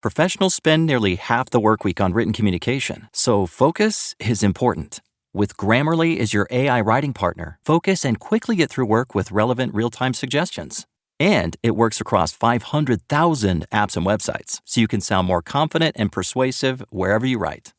Professionals spend nearly half the work week on written communication, so focus is important. With Grammarly as your AI writing partner, focus and quickly get through work with relevant real-time suggestions. And it works across 500,000 apps and websites, so you can sound more confident and persuasive wherever you write.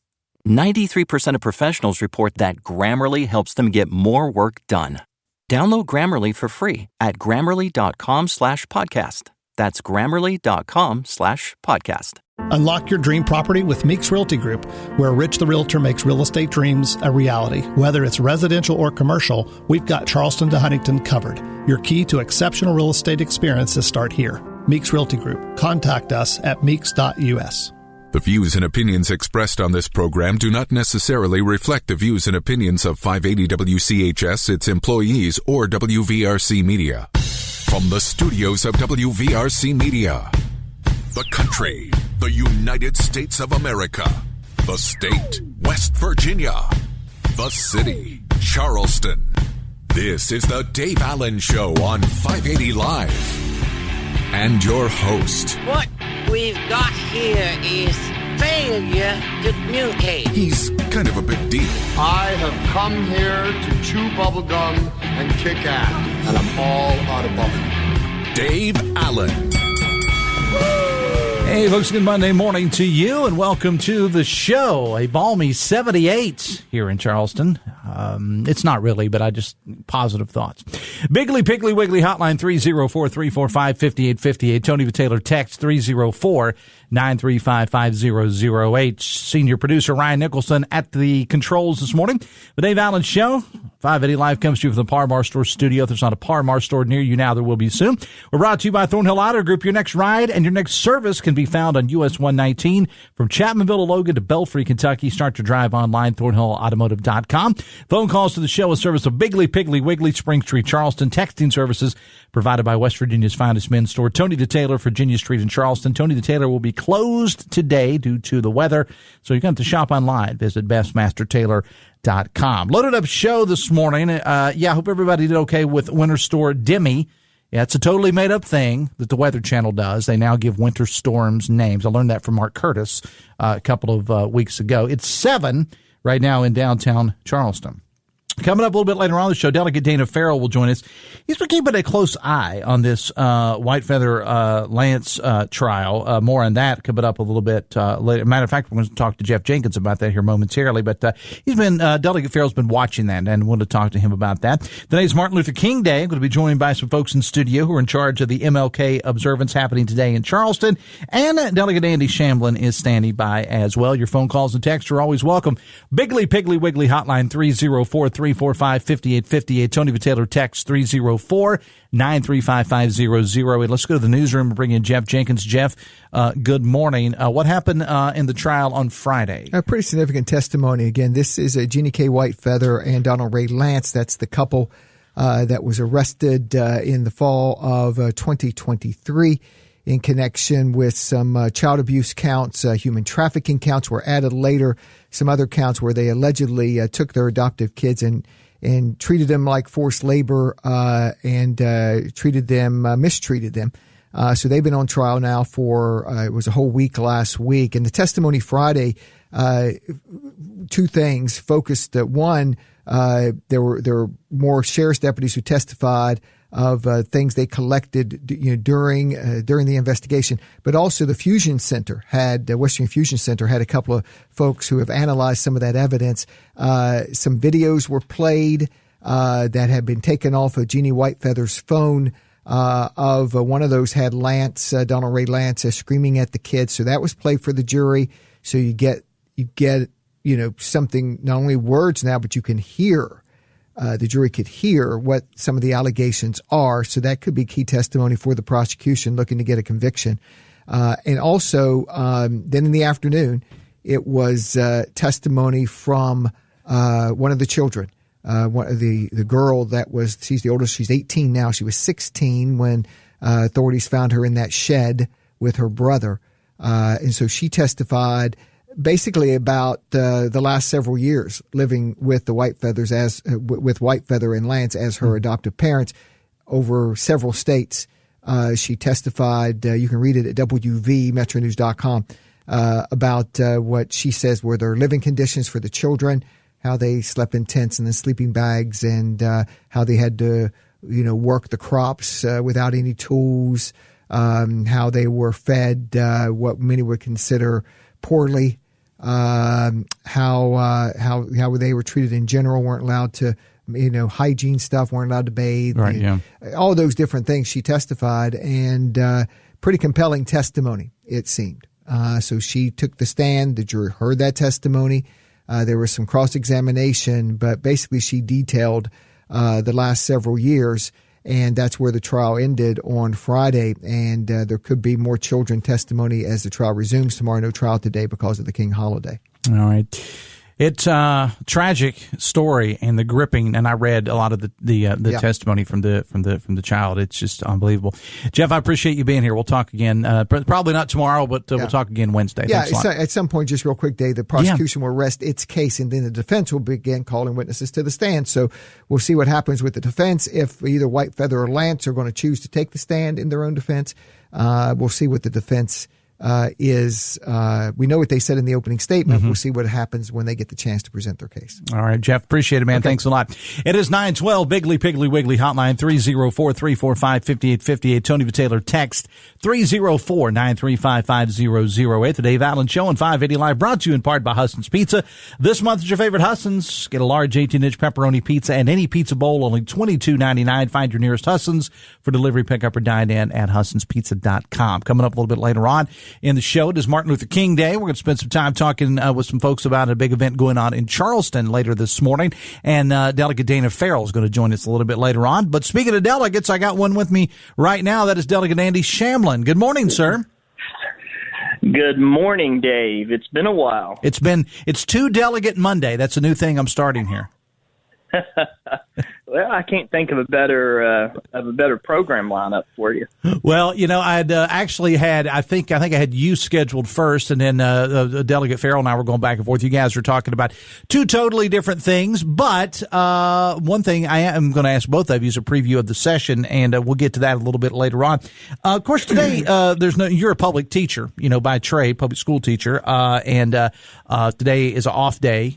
93% of professionals report that Grammarly helps them get more work done. Download Grammarly for free at Grammarly.com/podcast. That's Grammarly.com/podcast. Unlock your dream property with Meeks Realty Group, where Rich the Realtor makes real estate dreams a reality. Whether it's residential or commercial, we've got Charleston to Huntington covered. Your key to exceptional real estate experiences start here. Meeks Realty Group. Contact us at meeks.us. The views and opinions expressed on this program do not necessarily reflect the views and opinions of 580 WCHS, its employees, or WVRC Media. From the studios of WVRC Media, the country, the United States of America, the state, West Virginia, the city, Charleston. This is the Dave Allen Show on 580 Live. And your host. What we've got here is failure to communicate. He's kind of a big deal. I have come here to chew bubblegum and kick ass, and I'm all out of bubblegum. Dave Allen. Hey, folks, good Monday morning to you, and welcome to the show. A balmy 78 here in Charleston. It's not really, but I just positive thoughts. Biggly, Piggly, Wiggly hotline 304-345-5858. Tony Taylor text 304-935-5008. Senior producer Ryan Nicholson at the controls this morning. The Dave Allen Show. 580 Live comes to you from the Par Mar Store studio. If there's not a Par Mar store near you now, there will be soon. We're brought to you by Thornhill Auto Group. Your next ride and your next service can be found on US 119 from Chapmanville to Logan to Belfry, Kentucky. Start your drive online, thornhillautomotive.com. Phone calls to the show, a service of Biggly, Piggly, Wiggly, Spring Street, Charleston. Texting services provided by West Virginia's finest men's store, Tony the Taylor, Virginia Street in Charleston. Tony the Taylor will be closed today due to the weather, so you're going to have to shop online. Visit bestmastertaylor.com. Loaded up show this morning. I hope everybody did okay with Winter Storm Demi. Yeah, it's a totally made-up thing that the Weather Channel does. They now give winter storms names. I learned that from Mark Curtis a couple of weeks ago. It's 7 right now in downtown Charleston. Coming up a little bit later on the show, Delegate Ferrell will join us. He's been keeping a close eye on this White Feather Lance trial. More on that coming up a little bit later. Matter of fact, we're going to talk to Jeff Jenkins about that here momentarily. But Delegate Ferrell's been watching that and wanted to talk to him about that. Today's Martin Luther King Day. I'm going to be joined by some folks in studio who are in charge of the MLK observance happening today in Charleston. And Delegate Andy Shamblin is standing by as well. Your phone calls and texts are always welcome. Biggly, Piggly, Wiggly hotline 304-345-5858. Tony Taylor text 304-935-500. Let's go to the newsroom and bring in Jeff Jenkins. Jeff, good morning. What happened in the trial on Friday? A pretty significant testimony. Again, this is Jeannie K. White Feather and Donald Ray Lance. That's the couple that was arrested in the fall of 2023 in connection with some child abuse counts. Human trafficking counts were added later. Some other counts where they allegedly took their adoptive kids and treated them like forced labor and mistreated them. So they've been on trial now for it was a whole week last week. And the testimony Friday, two things focused. One, there were more sheriff's deputies who testified of things they collected during the investigation, but also the Fusion Center Western Fusion Center had a couple of folks who have analyzed some of that evidence. Some videos were played that had been taken off of Jeannie White Feather's phone. Of one of those had Donald Ray Lance screaming at the kids, so that was played for the jury. So you get something, not only words now, but you can hear. The jury could hear what some of the allegations are. So that could be key testimony for the prosecution looking to get a conviction. And also, then in the afternoon, it was testimony from one of the children, the girl she's the oldest, she's 18 now. She was 16 when authorities found her in that shed with her brother. And so she testified basically about the last several years living with the White Feathers with White Feather and Lance as her adoptive parents over several states She testified, you can read it at WVMetroNews.com, about what she says were their living conditions for the children, how they slept in tents and in sleeping bags, and how they had to, work the crops without any tools, how they were fed what many would consider poorly, how they were treated in general, weren't allowed to, hygiene stuff, weren't allowed to bathe, right? Yeah, all those different things she testified, and pretty compelling testimony, it seemed. So she took the stand. The jury heard that testimony. There was some cross-examination, but basically she detailed the last several years, and that's where the trial ended on Friday. And there could be more children testimony as the trial resumes tomorrow. No trial today because of the King holiday. All right. It's a tragic story and the gripping, and I read a lot of the testimony from the child. It's just unbelievable. Jeff, I appreciate you being here. We'll talk again, probably not tomorrow, but we'll talk again Wednesday. Yeah, at some point, just real quick, Dave, the prosecution will rest its case, and then the defense will begin calling witnesses to the stand. So we'll see what happens with the defense. If either White Feather or Lance are going to choose to take the stand in their own defense, we'll see what the defense we know what they said in the opening statement. Mm-hmm. We'll see what happens when they get the chance to present their case. All right, Jeff, appreciate it, man. Okay. Thanks a lot. It is 912 Bigley Piggly Wiggly hotline 304-345-5858. Tony Taylor text 304-935-5008. The Dave Allen Show on 580 Live, brought to you in part by Husson's Pizza. This month is your favorite Husson's. Get a large 18-inch pepperoni pizza and any pizza bowl, only $22.99. Find your nearest Husson's for delivery, pickup, or dine in at HussonsPizza.com. Coming up a little bit later on in the show, it is Martin Luther King Day. We're going to spend some time talking with some folks about a big event going on in Charleston later this morning. And Delegate Ferrell is going to join us a little bit later on. But speaking of delegates, I got one with me right now. That is Delegate Andy Shamblin. Good morning, sir. Good morning, Dave. It's been a while. It's Two Delegate Monday. That's a new thing I'm starting here. Well, I can't think of a better program lineup for you. Well, I'd actually had I think I had you scheduled first, and then Delegate Ferrell and I were going back and forth. You guys were talking about two totally different things, but one thing I am going to ask both of you is a preview of the session, and we'll get to that a little bit later on. Of course, today you're a public teacher, by trade, public school teacher, and today is an off day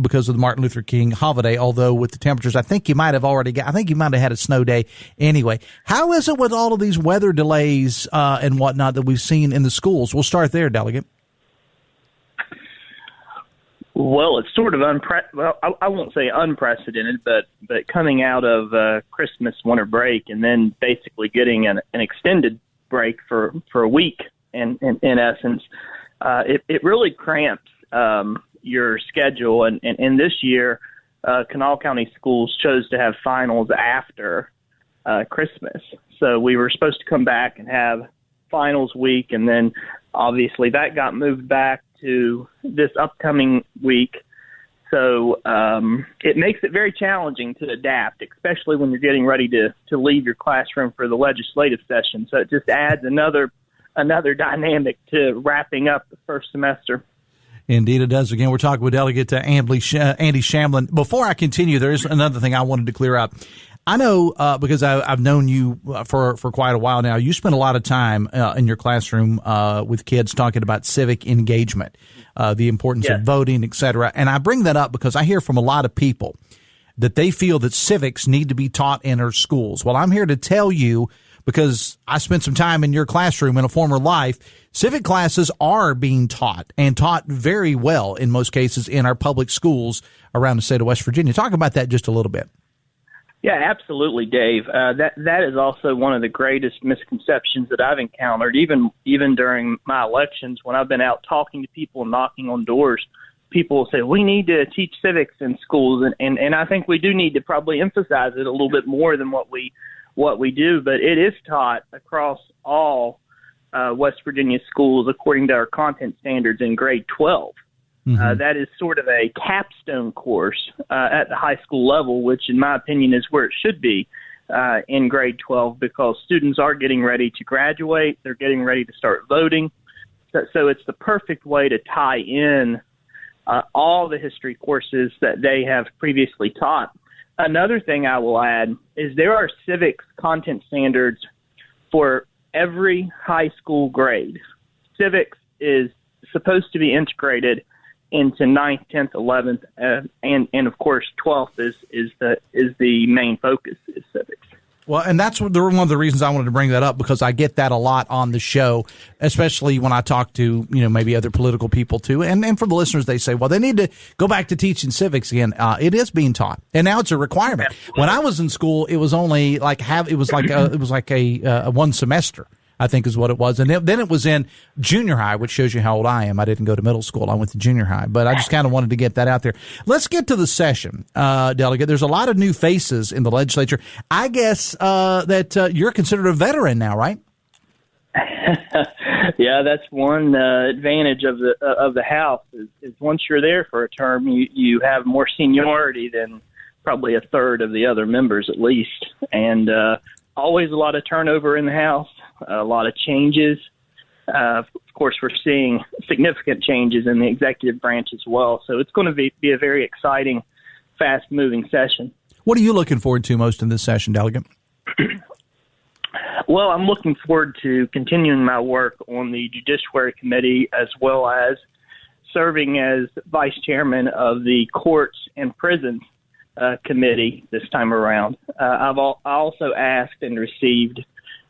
because of the Martin Luther King holiday. Although with the temperatures, I think you might have had a snow day anyway. How is it with all of these weather delays and whatnot that we've seen in the schools? We'll start there, Delegate. Well, it's sort of I won't say unprecedented, but coming out of Christmas winter break and then basically getting an extended break for a week, in essence, it really cramps your schedule. And this year, Kanawha County schools chose to have finals after Christmas. So we were supposed to come back and have finals week, and then obviously that got moved back to this upcoming week. So it makes it very challenging to adapt, especially when you're getting ready to leave your classroom for the legislative session. So it just adds another dynamic to wrapping up the first semester. Indeed, it does. Again, we're talking with Delegate Andy Shamblin. Before I continue, there's another thing I wanted to clear up. I know because I've known you for quite a while now. You spend a lot of time in your classroom with kids talking about civic engagement, the importance of voting, et cetera. And I bring that up because I hear from a lot of people that they feel that civics need to be taught in our schools. Well, I'm here to tell you, because I spent some time in your classroom in a former life, civic classes are being taught, and taught very well in most cases in our public schools around the state of West Virginia. Talk about that just a little bit. Yeah, absolutely, Dave. That is also one of the greatest misconceptions that I've encountered, even during my elections when I've been out talking to people and knocking on doors. People will say, we need to teach civics in schools, and I think we do need to probably emphasize it a little bit more than what we do, but it is taught across all West Virginia schools according to our content standards in grade 12. Mm-hmm. That is sort of a capstone course at the high school level, which in my opinion is where it should be in grade 12, because students are getting ready to graduate. They're getting ready to start voting. So it's the perfect way to tie in all the history courses that they have previously taught. Another thing I will add is there are civics content standards for every high school grade. Civics is supposed to be integrated into 9th, 10th, 11th, and of course 12th is the main focus is civics. Well, and that's one of the reasons I wanted to bring that up, because I get that a lot on the show, especially when I talk to, maybe other political people too. And for the listeners, they say, well, they need to go back to teaching civics again. It is being taught, and now it's a requirement. Absolutely. When I was in school, it was only like a one semester, I think is what it was. And then it was in junior high, which shows you how old I am. I didn't go to middle school. I went to junior high. But I just kind of wanted to get that out there. Let's get to the session, Delegate. There's a lot of new faces in the legislature. I guess that you're considered a veteran now, right? Yeah, that's one advantage of the House is once you're there for a term, you have more seniority than probably a third of the other members at least. And always a lot of turnover in the House. A lot of changes. Of course, we're seeing significant changes in the executive branch as well. So it's going to be a very exciting, fast-moving session. What are you looking forward to most in this session, Delegate? Well, I'm looking forward to continuing my work on the Judiciary Committee, as well as serving as vice chairman of the Courts and Prisons Committee this time around. I also asked and received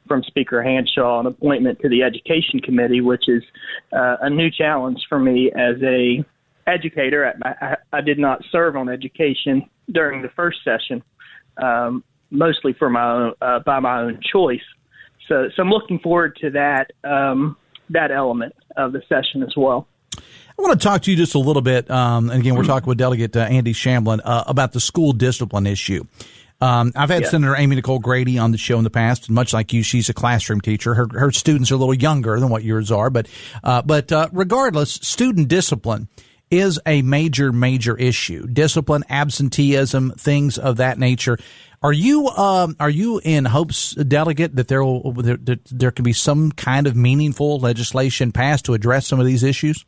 from Speaker Hanshaw an appointment to the Education Committee, which is a new challenge for me as a educator. I did not serve on education during the first session, mostly for by my own choice. So I'm looking forward to that element of the session as well. I want to talk to you just a little bit, and again, we're talking with Delegate Andy Shamblin about the school discipline issue. I've had Senator Amy Nicole Grady on the show in the past, and much like you, she's a classroom teacher. Her students are a little younger than what yours are, but regardless, student discipline is a major issue. Discipline, absenteeism, things of that nature. Are you in hopes, Delegate, that there can be some kind of meaningful legislation passed to address some of these issues?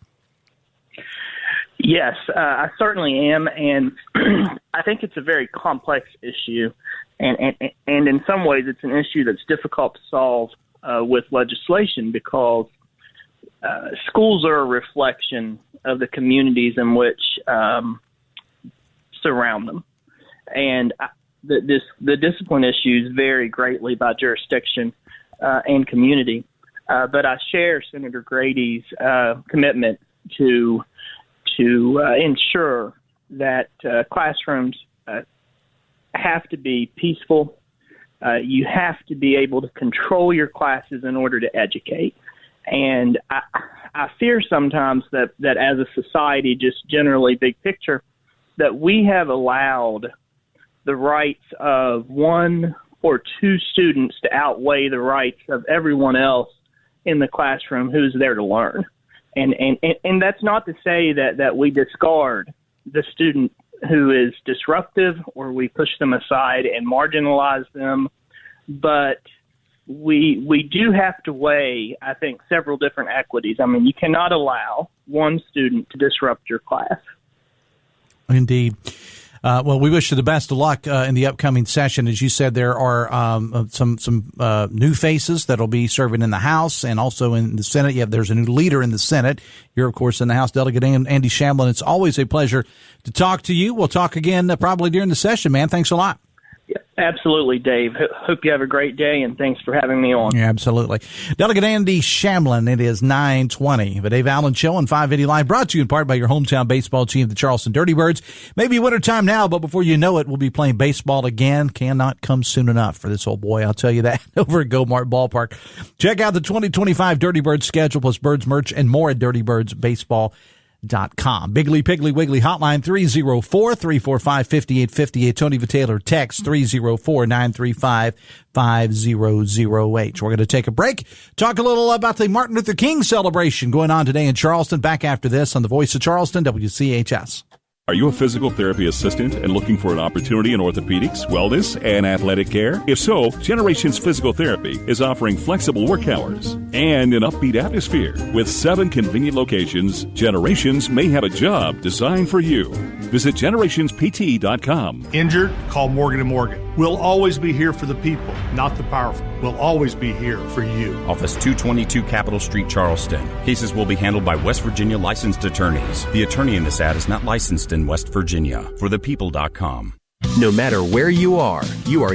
Yes, I certainly am, and I think it's a very complex issue, and in some ways it's an issue that's difficult to solve with legislation, because schools are a reflection of the communities in which surround them, and the discipline issues vary greatly by jurisdiction and community. But I share Senator Grady's commitment to ensure that classrooms have to be peaceful. You have to be able to control your classes in order to educate. And I fear sometimes that as a society, just generally big picture, that we have allowed the rights of one or two students to outweigh the rights of everyone else in the classroom who's there to learn. And that's not to say that we discard the student who is disruptive, or we push them aside and marginalize them, but we do have to weigh, I think, several different equities. I mean, you cannot allow one student to disrupt your class. Indeed. Well, we wish you the best of luck in the upcoming session. As you said, there are some new faces that will be serving in the House and also in the Senate. There's a new leader in the Senate. You're, of course, in the House. Delegate Andy Shamblin, it's always a pleasure to talk to you. We'll talk again probably during the session, man. Thanks a lot. Yeah, absolutely, Dave. Hope you have a great day, and thanks for having me on. Yeah, absolutely. Delegate Andy Shamblin, it is 9:20. The Dave Allen Show on 580 Live, brought to you in part by your hometown baseball team, the Charleston Dirty Birds. Maybe wintertime now, but before you know it, we'll be playing baseball again. Cannot come soon enough for this old boy, I'll tell you that, over at Go-Mart Ballpark. Check out the 2025 Dirty Birds schedule, plus Birds merch and more at dirtybirdsbaseball.com. Big Lee Piggly Wiggly hotline 304-345-5858. Tony Vitaler text 304-935-5008. We're going to take a break, talk a little about the Martin Luther King celebration going on today in Charleston. Back after this on the Voice of Charleston, WCHS. Are you a physical therapy assistant and looking for an opportunity in orthopedics, wellness, and athletic care? If so, Generations Physical Therapy is offering flexible work hours and an upbeat atmosphere. With 7 convenient locations, Generations may have a job designed for you. Visit generationspt.com. Injured? Call Morgan & Morgan. We'll always be here for the people, not the powerful. We'll always be here for you. Office 222 Capitol Street, Charleston. Cases will be handled by West Virginia licensed attorneys. The attorney in this ad is not licensed in West Virginia. ForThePeople.com. No matter where you are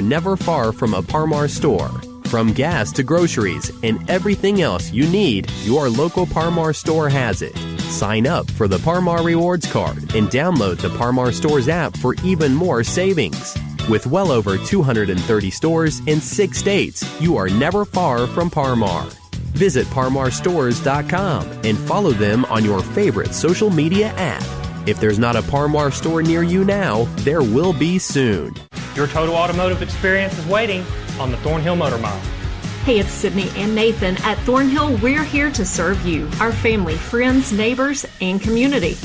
never far from a Par-Mar store. From gas to groceries and everything else you need, your local Par-Mar store has it. Sign up for the Par-Mar Rewards Card and download the Par-Mar Stores app for even more savings. With well over 230 stores in 6 states, you are never far from Par-Mar. Visit parmarstores.com and follow them on your favorite social media app. If there's not a Par-Mar store near you now, there will be soon. Your total automotive experience is waiting on the Thornhill Motor Mile. Hey, it's Sydney and Nathan. At Thornhill, we're here to serve you, our family, friends, neighbors, and community.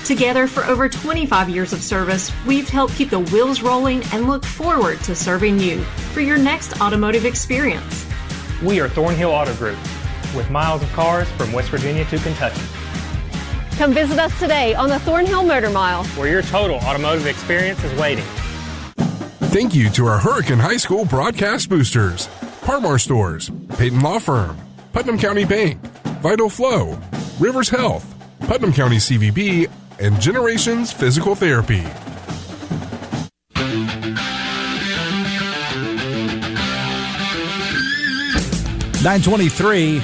Together for over 25 years of service, we've helped keep the wheels rolling and look forward to serving you for your next automotive experience. We are Thornhill Auto Group, with miles of cars from West Virginia to Kentucky. Come visit us today on the Thornhill Motor Mile, where your total automotive experience is waiting. Thank you to our Hurricane High School broadcast boosters, Par-Mar Stores, Peyton Law Firm, Putnam County Bank, Vital Flow, Rivers Health, Putnam County CVB, and Generations Physical Therapy. 9:23.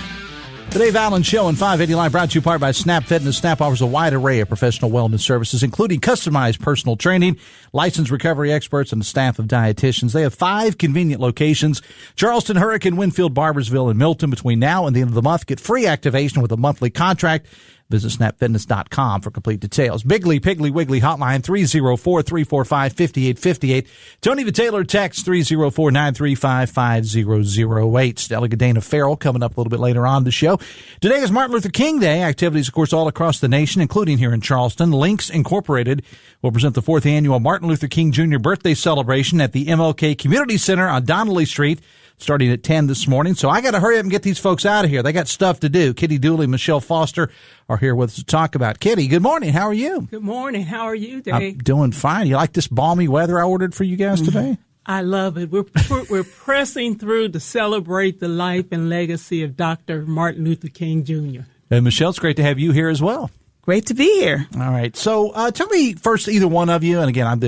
The Dave Allen Show on 580 Live, brought to you in part by Snap Fitness. Snap offers a wide array of professional wellness services, including customized personal training, licensed recovery experts, and a staff of dietitians. They have 5 convenient locations: Charleston, Hurricane, Winfield, Barbersville, and Milton. Between now and the end of the month, get free activation with a monthly contract. Visit snapfitness.com for complete details. Bigley Piggly Wiggly hotline 304-345-5858. Tony the Taylor text 304-935-5008. Delegate Dana Ferrell coming up a little bit later on the show. Today is Martin Luther King Day. Activities, of course, all across the nation, including here in Charleston. Links Incorporated will present the 4th annual Martin Luther King Jr. birthday celebration at the MLK Community Center on Donnelly Street, starting at 10 this morning. So I got to hurry up and get these folks out of here. They got stuff to do. Kitty Dooley, Michelle Foster are here with us to talk about. Kitty, good morning. How are you? Good morning. How are you, Dave? I'm doing fine. You like this balmy weather I ordered for you guys today? I love it. We're pressing through to celebrate the life and legacy of Dr. Martin Luther King Jr. And Michelle, it's great to have you here as well. Great to be here. All right. So tell me first, either one of you, and again, I'm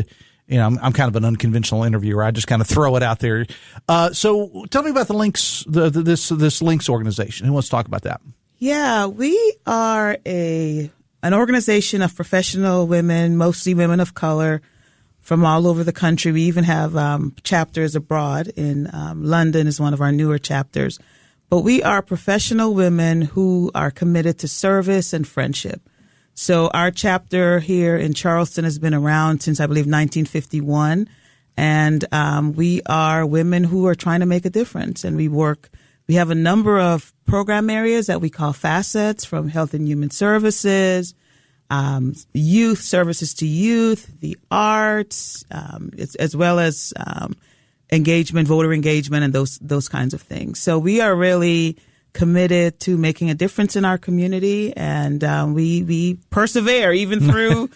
kind of an unconventional interviewer. I just kind of throw it out there. So tell me about the Links, this Links organization. Who wants to talk about that? Yeah, we are an organization of professional women, mostly women of color, from all over the country. We even have chapters abroad. In London is one of our newer chapters. But we are professional women who are committed to service and friendship. So our chapter here in Charleston has been around since, I believe, 1951. And we are women who are trying to make a difference. And we have a number of program areas that we call facets, from health and human services, youth services to youth, the arts, as well as engagement, voter engagement, and those kinds of things. So we are really committed to making a difference in our community, and we persevere even through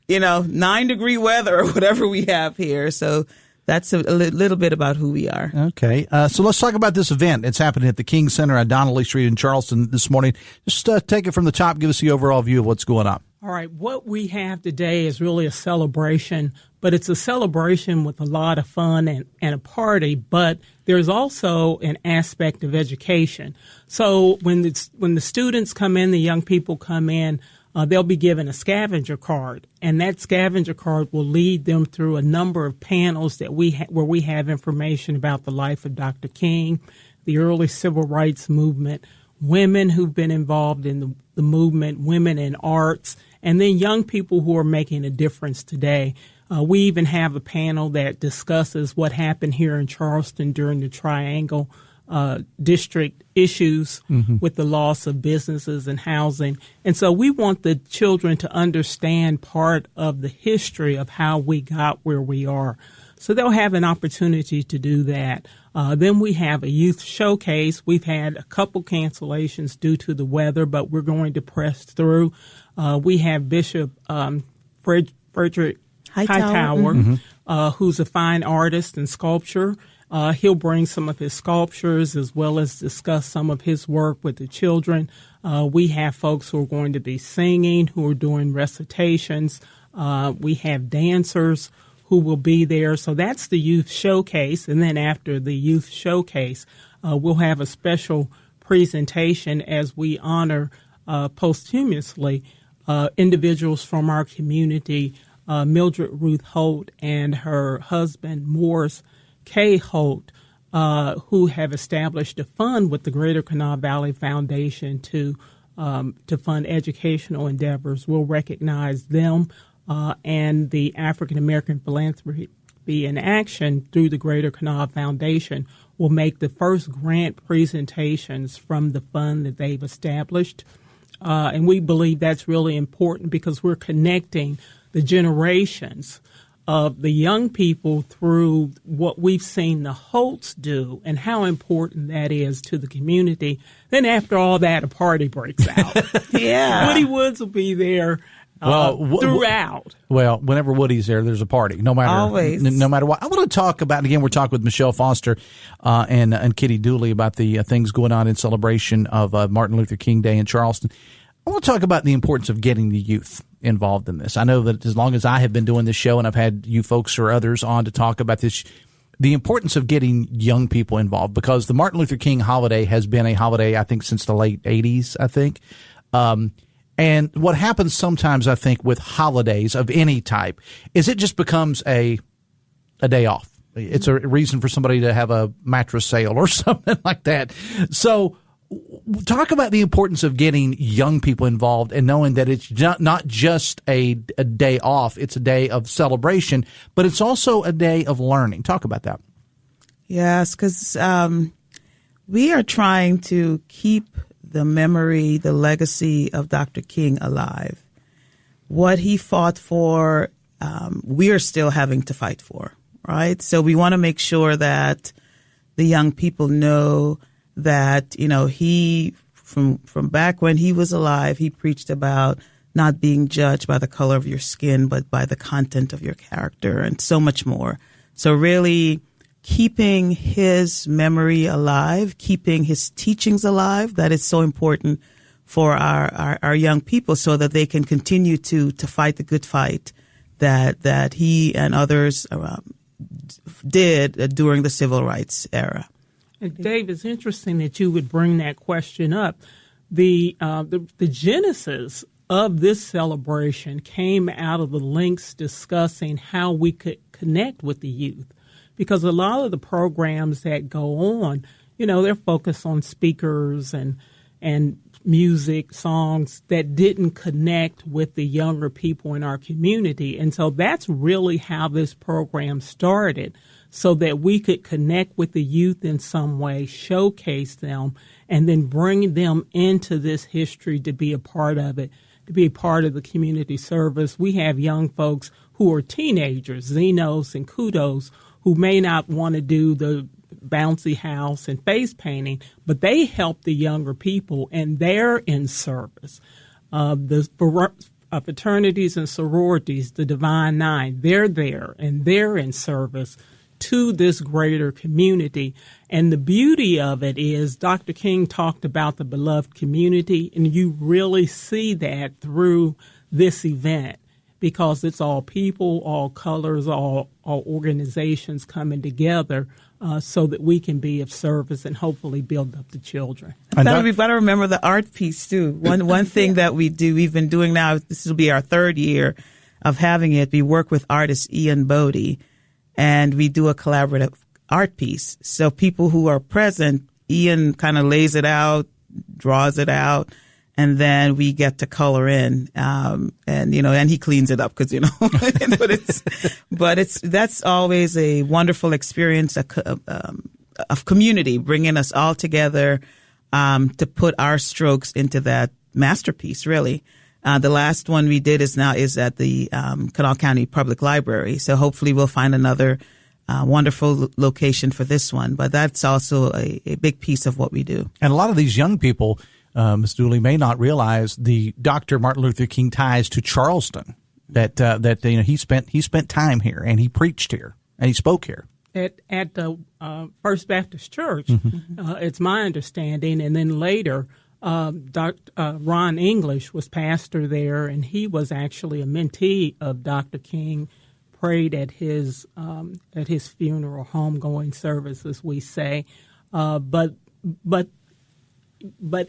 9-degree weather or whatever we have here. So that's a little bit about who we are. Okay. So let's talk about this event. It's happening at the King Center on Donnelly Street in Charleston this morning. Just take it from the top. Give us the overall view of what's going on. All right. What we have today is really a celebration, but it's a celebration with a lot of fun and a party, but there's also an aspect of education. So when the students come in, the young people come in, they'll be given a scavenger card, and that scavenger card will lead them through a number of panels that where we have information about the life of Dr. King, the early civil rights movement, women who've been involved in the movement, women in arts, and then young people who are making a difference today. We even have a panel that discusses what happened here in Charleston during the Triangle district issues with the loss of businesses and housing. And so we want the children to understand part of the history of how we got where we are. So they'll have an opportunity to do that. Then we have a youth showcase. We've had a couple cancellations due to the weather, but we're going to press through. We have Bishop Frederick Hightower. Who's a fine artist and sculptor. He'll bring some of his sculptures as well as discuss some of his work with the children. We have folks who are going to be singing, who are doing recitations. We have dancers who will be there. So that's the youth showcase. And then after the youth showcase, we'll have a special presentation as we honor posthumously individuals from our community, Mildred Ruth Holt and her husband, Morris K. Holt, who have established a fund with the Greater Kanawha Valley Foundation to fund educational endeavors. We'll recognize them and the African American Philanthropy in Action through the Greater Kanawha Foundation will make the first grant presentations from the fund that they've established. And we believe that's really important because we're connecting the generations of the young people through what we've seen the Holts do and how important that is to the community. Then after all that, a party breaks out. Yeah. Woody Woods will be there throughout. Well, whenever Woody's there, there's a party. No matter what. I want to talk about, again, we're talking with Michelle Foster and Kitty Dooley about the things going on in celebration of Martin Luther King Day in Charleston. I want to talk about the importance of getting the youth involved in this. I know that as long as I have been doing this show and I've had you folks or others on to talk about this, the importance of getting young people involved, because the Martin Luther King holiday has been a holiday, I think, since the late 80s, I think. And what happens sometimes, I think, with holidays of any type is it just becomes a day off. It's a reason for somebody to have a mattress sale or something like that. So talk about the importance of getting young people involved and knowing that it's not just a day off. It's a day of celebration, but it's also a day of learning. Talk about that. Yes, because we are trying to keep the memory, the legacy of Dr. King alive. What he fought for, we are still having to fight for, right? So we want to make sure that the young people know that, he, from back when he was alive, he preached about not being judged by the color of your skin, but by the content of your character and so much more. So really keeping his memory alive, keeping his teachings alive, that is so important for our young people so that they can continue to fight the good fight that he and others did during the civil rights era. And Dave, it's interesting that you would bring that question up. The genesis of this celebration came out of the links discussing how we could connect with the youth. Because a lot of the programs that go on, they're focused on speakers and music, songs that didn't connect with the younger people in our community. And so that's really how this program started, so that we could connect with the youth in some way, showcase them, and then bring them into this history to be a part of it, to be a part of the community service. We have young folks who are teenagers, Zenos and Kudos, who may not want to do the bouncy house and face painting, but they help the younger people, and they're in service. The fraternities and sororities, the Divine Nine, they're there, and they're in service to this greater community. And the beauty of it is Dr. King talked about the beloved community, and you really see that through this event, because it's all people, all colors, all organizations coming together so that we can be of service and hopefully build up the children. We've got to remember the art piece, too. One thing that we've been doing now, this will be our third year of having it, we work with artist Ian Bodie, and we do a collaborative art piece. So people who are present, Ian kind of lays it out, draws it out, and then we get to color in, and he cleans it up because, but that's always a wonderful experience of community, bringing us all together, to put our strokes into that masterpiece, really. The last one we did is at the, Kanawha County Public Library. So hopefully we'll find another, wonderful location for this one, but that's also a big piece of what we do. And a lot of these young people, Ms. Dooley, may not realize the Dr. Martin Luther King ties to Charleston. that he spent time here, and he preached here, and he spoke here. At the First Baptist Church, it's my understanding, and then later Dr. Ron English was pastor there, and he was actually a mentee of Dr. King, prayed at his funeral, homegoing service, as we say. But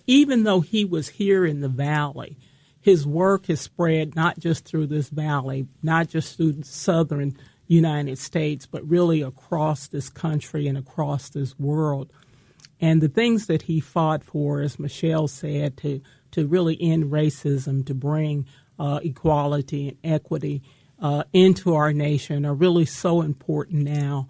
even though he was here in the valley, his work has spread not just through this valley, not just through the southern United States, but really across this country and across this world. And the things that he fought for, as Michelle said, to really end racism, to bring equality and equity into our nation are really so important now,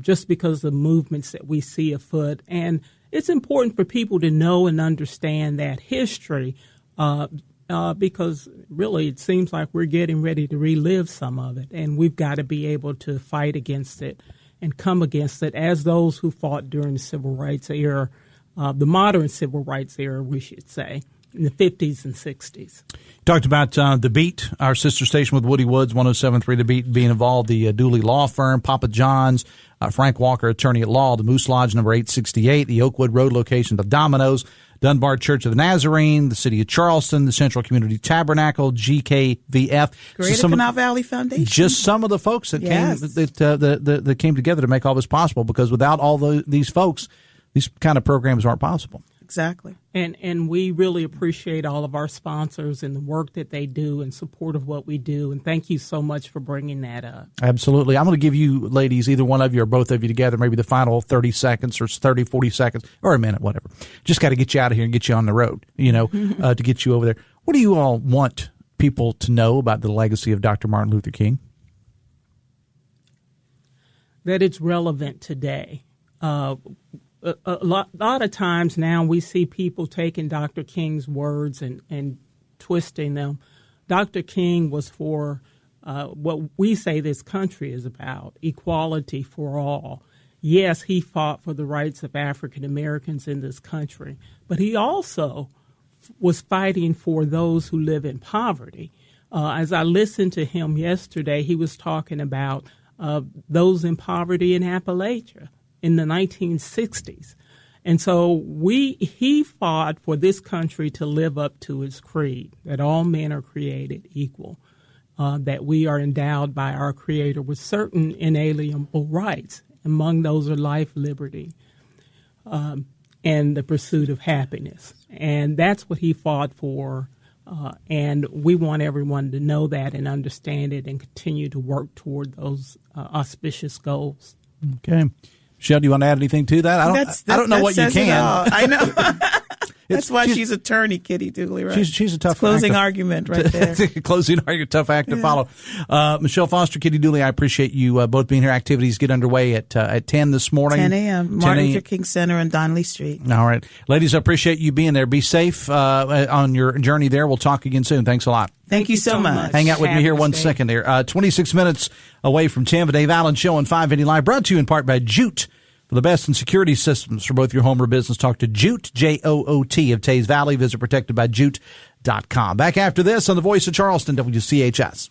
just because of the movements that we see afoot. And it's important for people to know and understand that history, because really it seems like we're getting ready to relive some of it, and we've got to be able to fight against it and come against it as those who fought during the civil rights era, the modern civil rights era, we should say, in the 50s and 60s. Talked about The Beat, our sister station with Woody Woods, 107.3 The Beat, being involved, the Dooley Law Firm, Papa John's, Frank Walker, attorney at law, the Moose Lodge, number 868, the Oakwood Road location of Domino's, Dunbar Church of the Nazarene, the City of Charleston, the Central Community Tabernacle, GKVF. Greater Canal Valley Foundation. Just some of the folks that came together to make all this possible, because without all these folks, these kind of programs aren't possible. Exactly. And we really appreciate all of our sponsors and the work that they do in support of what we do. And thank you so much for bringing that up. Absolutely. I'm going to give you ladies, either one of you or both of you together, maybe the final 30 seconds or 30, 40 seconds or a minute, whatever. Just got to get you out of here and get you on the road, to get you over there. What do you all want people to know about the legacy of Dr. Martin Luther King? That it's relevant today. A lot of times now we see people taking Dr. King's words and twisting them. Dr. King was for what we say this country is about, equality for all. Yes, he fought for the rights of African Americans in this country, but he also was fighting for those who live in poverty. As I listened to him yesterday, he was talking about those in poverty in Appalachia in the 1960s. And so he fought for this country to live up to its creed, that all men are created equal, that we are endowed by our Creator with certain inalienable rights. Among those are life, liberty, and the pursuit of happiness. And that's what he fought for. And we want everyone to know that and understand it and continue to work toward those auspicious goals. Okay. Michelle, do you want to add anything to that? I don't know what you can. I know. That's why she's attorney, Kitty Dooley, right? She's a tough closing argument right there. Closing argument, tough act to follow. Michelle Foster, Kitty Dooley, I appreciate you both being here. Activities get underway at 10 this morning. 10 a.m. Martin Luther King Center on Donnelly Street. All right. Ladies, I appreciate you being there. Be safe on your journey there. We'll talk again soon. Thanks a lot. Thank you so much. Hang out with me here 1 second there. 26 minutes away from 10, the Dave Allen Show on 580 Live, brought to you in part by Jute. For the best in security systems for both your home or business, talk to Jute, J-O-O-T, of Tays Valley. Visit protectedbyjute.com. Back after this on the Voice of Charleston, WCHS.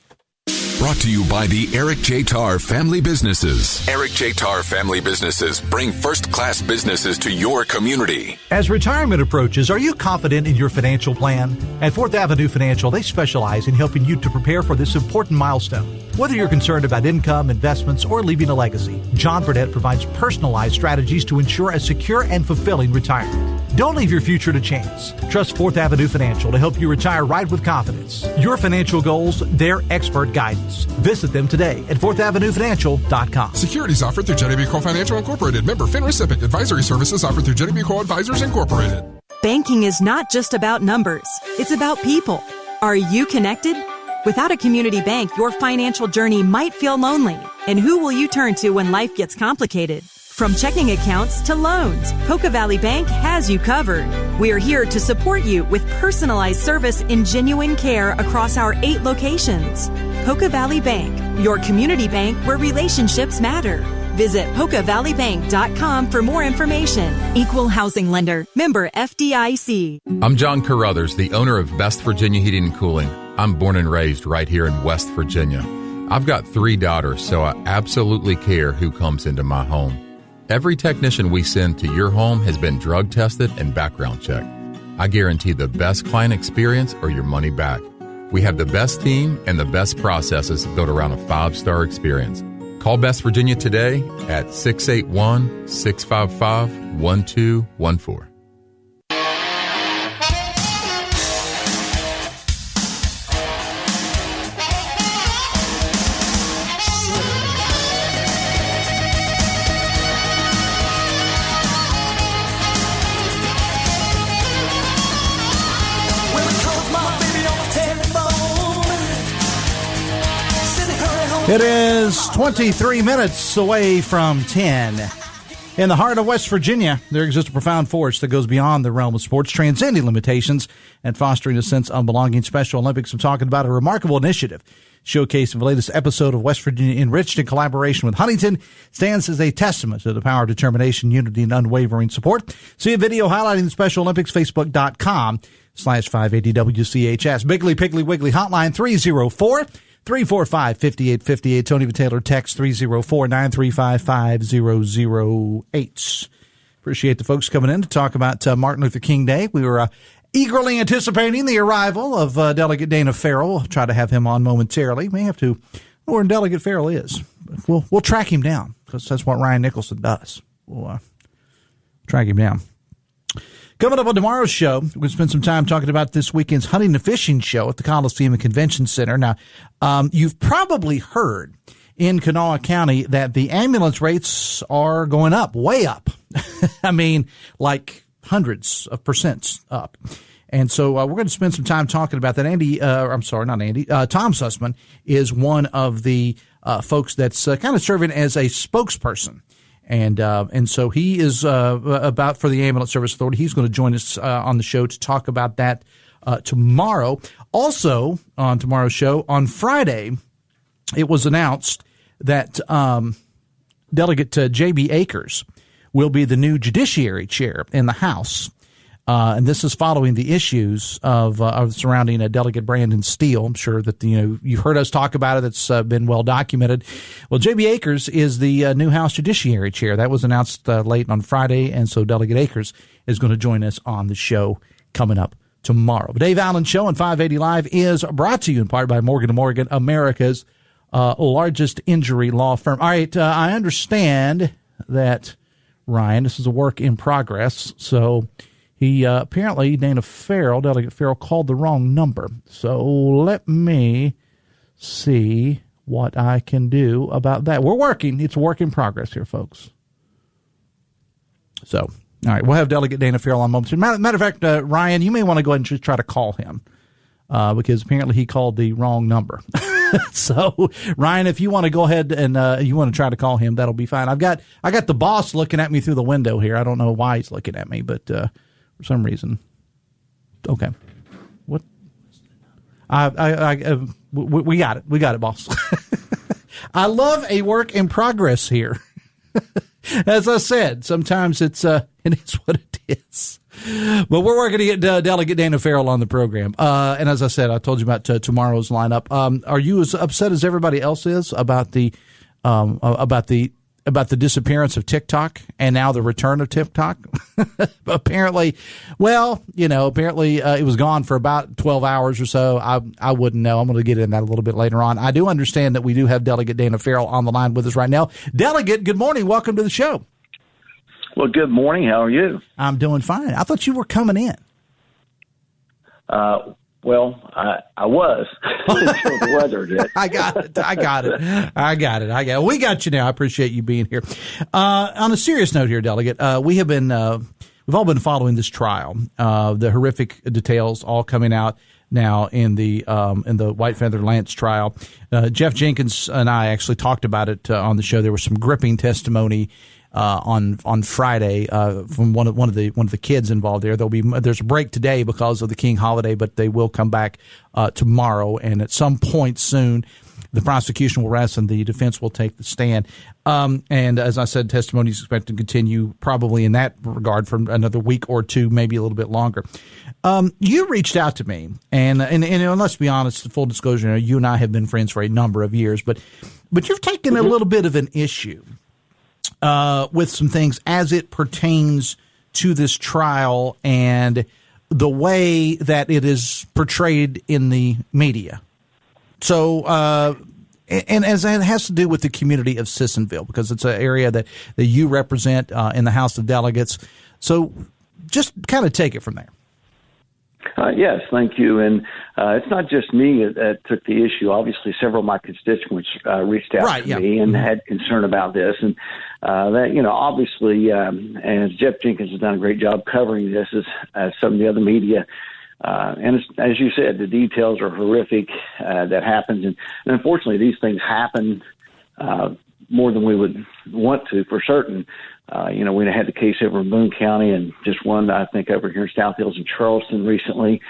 Brought to you by the Eric J. Tarr Family Businesses. Eric J. Tarr Family Businesses bring first-class businesses to your community. As retirement approaches, are you confident in your financial plan? At 4th Avenue Financial, they specialize in helping you to prepare for this important milestone. Whether you're concerned about income, investments, or leaving a legacy, John Burdett provides personalized strategies to ensure a secure and fulfilling retirement. Don't leave your future to chance. Trust 4th Avenue Financial to help you retire right with confidence. Your financial goals, their expert guidance. Visit them today at 4thavenuefinancial.com. Securities offered through Jenny B. Co. Financial Incorporated. Member FINRA SIPC. Advisory services offered through Jenny B. Co. Advisors Incorporated. Banking is not just about numbers. It's about people. Are you connected? Without a community bank, your financial journey might feel lonely. And who will you turn to when life gets complicated? From checking accounts to loans, Poca Valley Bank has you covered. We are here to support you with personalized service and genuine care across our 8 locations. Poca Valley Bank, your community bank where relationships matter. Visit PocaValleyBank.com for more information. Equal housing lender. Member FDIC. I'm John Carruthers, the owner of Best Virginia Heating and Cooling. I'm born and raised right here in West Virginia. I've got 3 daughters, so I absolutely care who comes into my home. Every technician we send to your home has been drug tested and background checked. I guarantee the best client experience or your money back. We have the best team and the best processes built around a 5-star experience. Call Best Virginia today at 681-655-1214. It is 23 minutes away from 10. In the heart of West Virginia, there exists a profound force that goes beyond the realm of sports, transcending limitations and fostering a sense of belonging. Special Olympics, I'm talking about a remarkable initiative showcasing the latest episode of West Virginia Enriched in collaboration with Huntington, stands as a testament to the power of determination, unity, and unwavering support. See a video highlighting the Special Olympics, facebook.com/580WCHS. Biggly Piggly Wiggly hotline 304-345-5858. Tony Taylor text 304-935-5008. Appreciate the folks coming in to talk about Martin Luther King Day. We were eagerly anticipating the arrival of Delegate Dana Ferrell. We'll try to have him on momentarily. May have to know where Delegate Ferrell is. We'll track him down because that's what Ryan Nicholson does. We'll track him down. Coming up on tomorrow's show, we're going to spend some time talking about this weekend's hunting and fishing show at the Coliseum and Convention Center. Now, you've probably heard in Kanawha County that the ambulance rates are going up, way up. I mean, like hundreds of percents up. And so we're going to spend some time talking about that. Tom Sussman is one of the folks that's kind of serving as a spokesperson. And so he is about for the Ambulance Service Authority. He's going to join us on the show to talk about that tomorrow. Also on tomorrow's show, on Friday, it was announced that Delegate J.B. Akers will be the new Judiciary Chair in the House. And this is following the issues of surrounding Delegate Brandon Steele. I'm sure that you've heard us talk about it. It's been well documented. Well, J.B. Akers is the new House Judiciary Chair. That was announced late on Friday, and so Delegate Akers is going to join us on the show coming up tomorrow. The Dave Allen Show on 580 Live is brought to you in part by Morgan & Morgan, America's largest injury law firm. All right, I understand that, Ryan, this is a work in progress, so he apparently, Delegate Ferrell, called the wrong number. So let me see what I can do about that. We're working. It's a work in progress here, folks. So, all right, we'll have Delegate Dana Ferrell on moments. Matter of fact, Ryan, you may want to go ahead and just try to call him because apparently he called the wrong number. So, Ryan, if you want to go ahead and you want to try to call him, that'll be fine. I got the boss looking at me through the window here. I don't know why he's looking at me, but for some reason. Okay. What? We got it. We got it, boss. I love a work in progress here. As I said, sometimes it is what it is. But we're working to get Delegate Dana Ferrell on the program. And as I said, I told you about tomorrow's lineup. Are you as upset as everybody else is about the disappearance of TikTok and now the return of TikTok? Apparently, it was gone for about 12 hours or so. I wouldn't know. I'm going to get into that a little bit later on. I do understand that we do have Delegate Dana Ferrell on the line with us right now. Delegate, good morning. Welcome to the show. Well, good morning. How are you? I'm doing fine. I thought you were coming in. Well, I was until the weather hit. I got it. We got you now. I appreciate you being here. On a serious note here, Delegate, we've all been following this trial. The horrific details all coming out now in the White Feather Lance trial. Jeff Jenkins and I actually talked about it on the show. There was some gripping testimony on Friday from one of the kids involved there. There's a break today because of the King holiday, but they will come back tomorrow. And at some point soon, the prosecution will rest and the defense will take the stand. And as I said, testimony is expected to continue probably in that regard for another week or two, maybe a little bit longer. You reached out to me, and let's be honest, full disclosure, you and I have been friends for a number of years, but you've taken a little bit of an issue with some things as it pertains to this trial and the way that it is portrayed in the media. So, and as it has to do with the community of Sissonville, because it's an area that you represent in the House of Delegates. So just kind of take it from there. Yes, thank you. And it's not just me that took the issue. Obviously, several of my constituents reached out to me and had concern about this. And that, obviously, as Jeff Jenkins has done a great job covering this, as some of the other media. And as you said, the details are horrific that happens. And unfortunately, these things happen more than we would want to, for certain. We had the case over in Boone County and just one, I think, over here in South Hills and Charleston recently.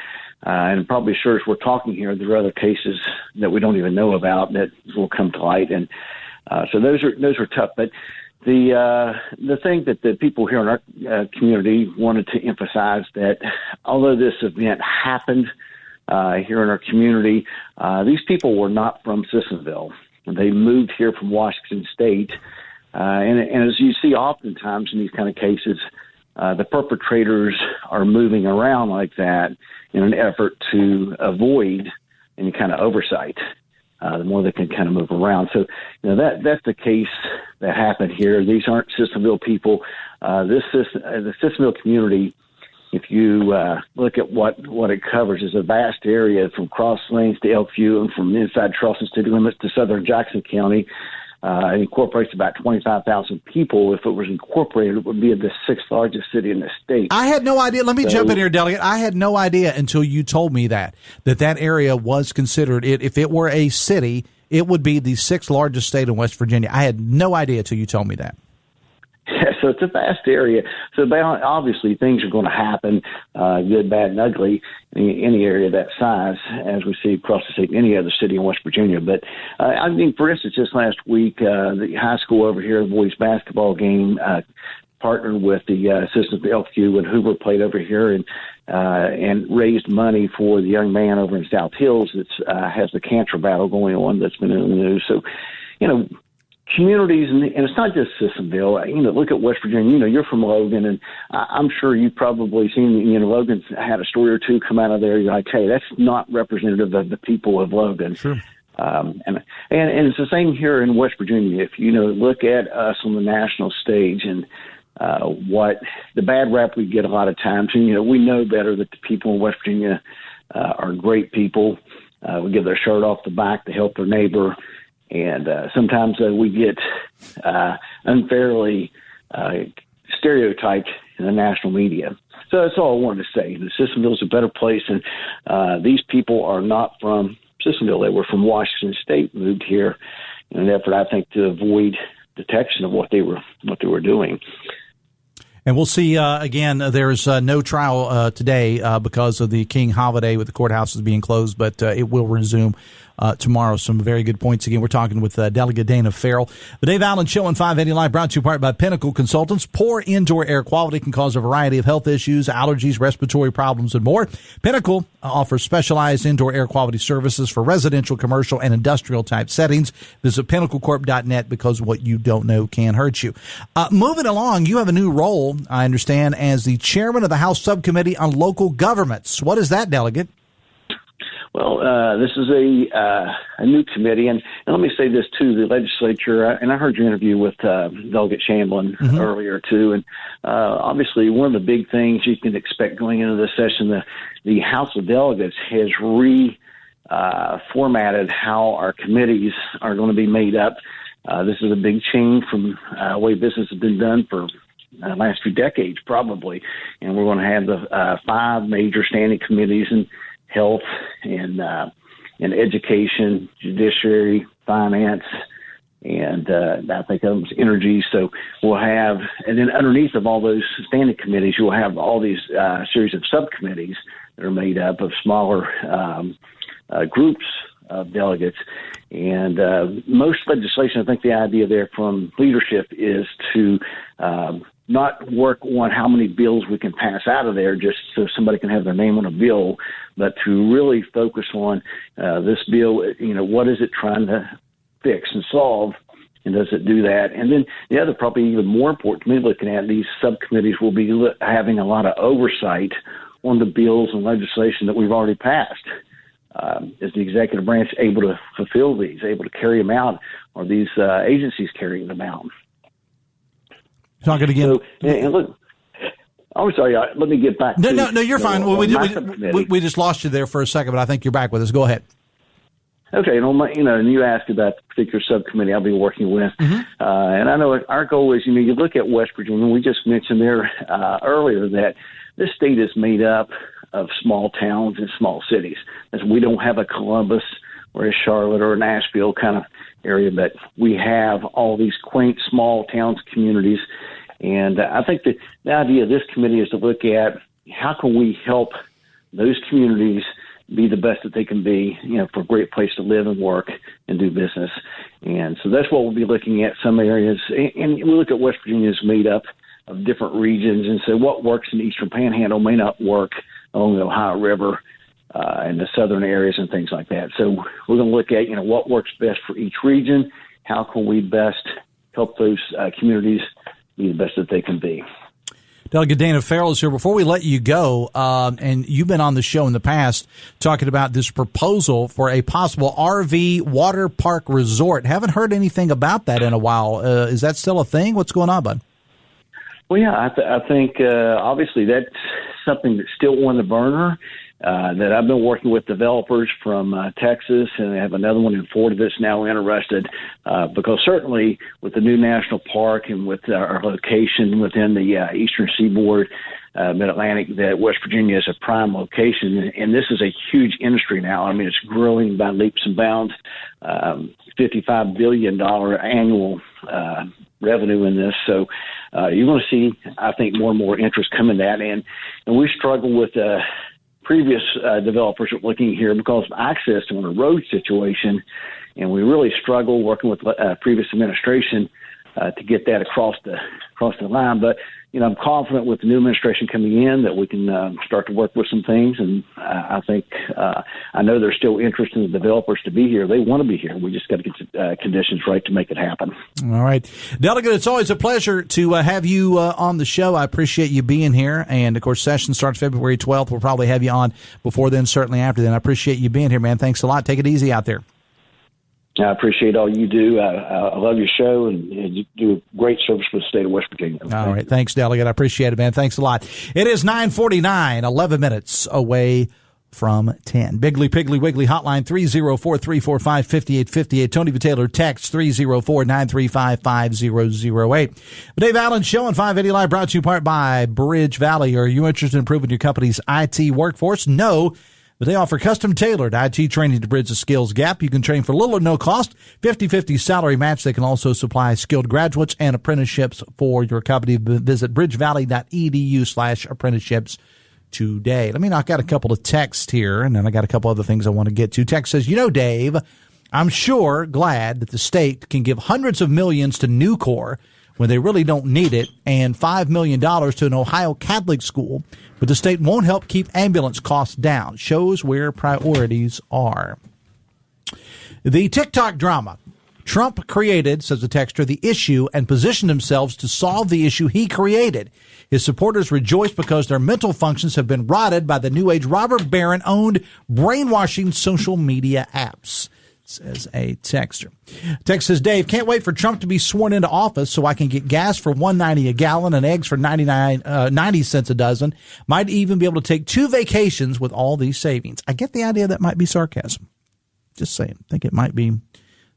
And probably sure as we're talking here, there are other cases that we don't even know about that will come to light. And so those are tough. But the thing that the people here in our community wanted to emphasize that although this event happened here in our community, these people were not from Sissonville. They moved here from Washington State. And as you see oftentimes in these kind of cases, the perpetrators are moving around like that in an effort to avoid any kind of oversight. The more they can kind of move around. So, that's the case that happened here. These aren't Sissonville people. The Sissonville community, if you look at what it covers, is a vast area from Cross Lanes to Elkview and from inside Charleston city limits to southern Jackson County. It incorporates about 25,000 people. If it was incorporated, it would be the sixth largest city in the state. I had no idea. Let me jump in here, Delegate. I had no idea until you told me that area was considered, if it were a city, it would be the sixth largest state in West Virginia. I had no idea until you told me that. Yeah, so it's a vast area. So obviously things are going to happen, good, bad, and ugly in any area that size, as we see across the state in any other city in West Virginia. But I mean, for instance, just last week, the high school over here, the boys basketball game, partnered with the Sisters of Elkview and Hoover played over here and raised money for the young man over in South Hills that has the cancer battle going on that's been in the news. So, communities, and it's not just Sissonville. Look at West Virginia. You're from Logan, and I'm sure you've probably seen, Logan's had a story or two come out of there. You're like, hey, that's not representative of the people of Logan. Sure. And it's the same here in West Virginia. If look at us on the national stage and what the bad rap we get a lot of times, and we know better that the people in West Virginia are great people. We give their shirt off the back to help their neighbor. And sometimes we get unfairly stereotyped in the national media. So that's all I wanted to say. Sissonville is a better place, and these people are not from Sissonville. They were from Washington State, moved here in an effort, I think, to avoid detection of what they were doing. And we'll see, again, there's no trial today because of the King holiday with the courthouses being closed, but it will resume tomorrow. Some very good points. Again, we're talking with Delegate Dana Ferrell. The Dave Allen Show on 580 Live brought to you in part by Pinnacle Consultants. Poor indoor air quality can cause a variety of health issues, allergies, respiratory problems, and more. Pinnacle offers specialized indoor air quality services for residential, commercial, and industrial type settings. Visit pinnaclecorp.net because what you don't know can hurt you. Moving along, you have a new role, I understand, as the chairman of the House Subcommittee on Local Governments. What is that, Delegate? Well, this is a new committee, and let me say this too: the legislature. And I heard your interview with Delegate Shamblin earlier too. And obviously, one of the big things you can expect going into this session, the House of Delegates has formatted how our committees are going to be made up. This is a big change from the way business has been done for the last few decades, probably. And we're going to have the 5 major standing committees and health and education, judiciary, finance, and I think that was energy. So we'll have, and then underneath of all those standing committees, you'll have all these series of subcommittees that are made up of smaller groups of delegates. And most legislation, I think the idea there from leadership is to not work on how many bills we can pass out of there just so somebody can have their name on a bill, but to really focus on this bill, what is it trying to fix and solve, and does it do that? And then the other, probably even more important to me, looking at these subcommittees will be having a lot of oversight on the bills and legislation that we've already passed. Is the executive branch able to fulfill these, able to carry them out, or these agencies carrying them out? Talking again. So, and look, I'm sorry. Let me get back. No, you're fine. Well, we just lost you there for a second, but I think you're back with us. Go ahead. Okay, and you asked about the particular subcommittee I'll be working with, and I know our goal is, you look at West Virginia. We just mentioned there earlier that this state is made up of small towns and small cities. As we don't have a Columbus or a Charlotte or a Nashville kind of area, but we have all these quaint small towns, communities, and I think that the idea of this committee is to look at how can we help those communities be the best that they can be, for a great place to live and work and do business. And so that's what we'll be looking at, some areas. And we look at West Virginia as made up of different regions, and so what works in the Eastern Panhandle may not work along the Ohio River and the southern areas and things like that. So we're going to look at, what works best for each region. How can we best help those communities be the best that they can be? Delegate Dana Ferrell is here. Before we let you go, and you've been on the show in the past talking about this proposal for a possible RV water park resort. Haven't heard anything about that in a while. Is that still a thing? What's going on, bud? Well, yeah, I think obviously that's something that's still on the burner. That I've been working with developers from Texas, and I have another one in Florida that's now interested, because certainly with the new national park and with our location within the eastern seaboard, mid-Atlantic, that West Virginia is a prime location, and this is a huge industry now. I mean, it's growing by leaps and bounds, $55 billion annual revenue in this. So you're going to see, I think, more and more interest come in that, and we struggle with previous developers are looking here because of access to a road situation, and we really struggle working with previous administration to get that across the line. But I'm confident with the new administration coming in that we can start to work with some things, and I think I know there's still interest in the developers to be here. They want to be here. We just got to get the conditions right to make it happen. All right. Delegate, it's always a pleasure to have you on the show. I appreciate you being here, and, of course, session starts February 12th. We'll probably have you on before then, certainly after then. I appreciate you being here, man. Thanks a lot. Take it easy out there. I appreciate all you do. I love your show, and you do great service for the state of West Virginia. All right. Thanks, Delegate. I appreciate it, man. Thanks a lot. It is 9:49, 11 minutes away from 10. Biggly Piggly Wiggly hotline 304-345-5858. Tony V. Taylor text 304-935-5008. The Dave Allen Show on 580 Live brought to you in part by Bridge Valley. Are you interested in improving your company's IT workforce? No. But they offer custom-tailored IT training to bridge the skills gap. You can train for little or no cost, 50-50 salary match. They can also supply skilled graduates and apprenticeships for your company. Visit bridgevalley.edu/apprenticeships today. Let me knock out a couple of texts here, and then I got a couple other things I want to get to. Text says, Dave, I'm sure glad that the state can give hundreds of millions to Nucor when they really don't need it, and $5 million to an Ohio Catholic school, but the state won't help keep ambulance costs down. Shows where priorities are. The TikTok drama. Trump created, says the texter, the issue and positioned themselves to solve the issue he created. His supporters rejoice because their mental functions have been rotted by the new age Robert Barron-owned brainwashing social media apps. Says a texter. Text says, Dave, can't wait for Trump to be sworn into office so I can get gas for $1.90 a gallon and eggs for 90 cents a dozen. Might even be able to take 2 vacations with all these savings. I get the idea that might be sarcasm. Just saying. I think it might be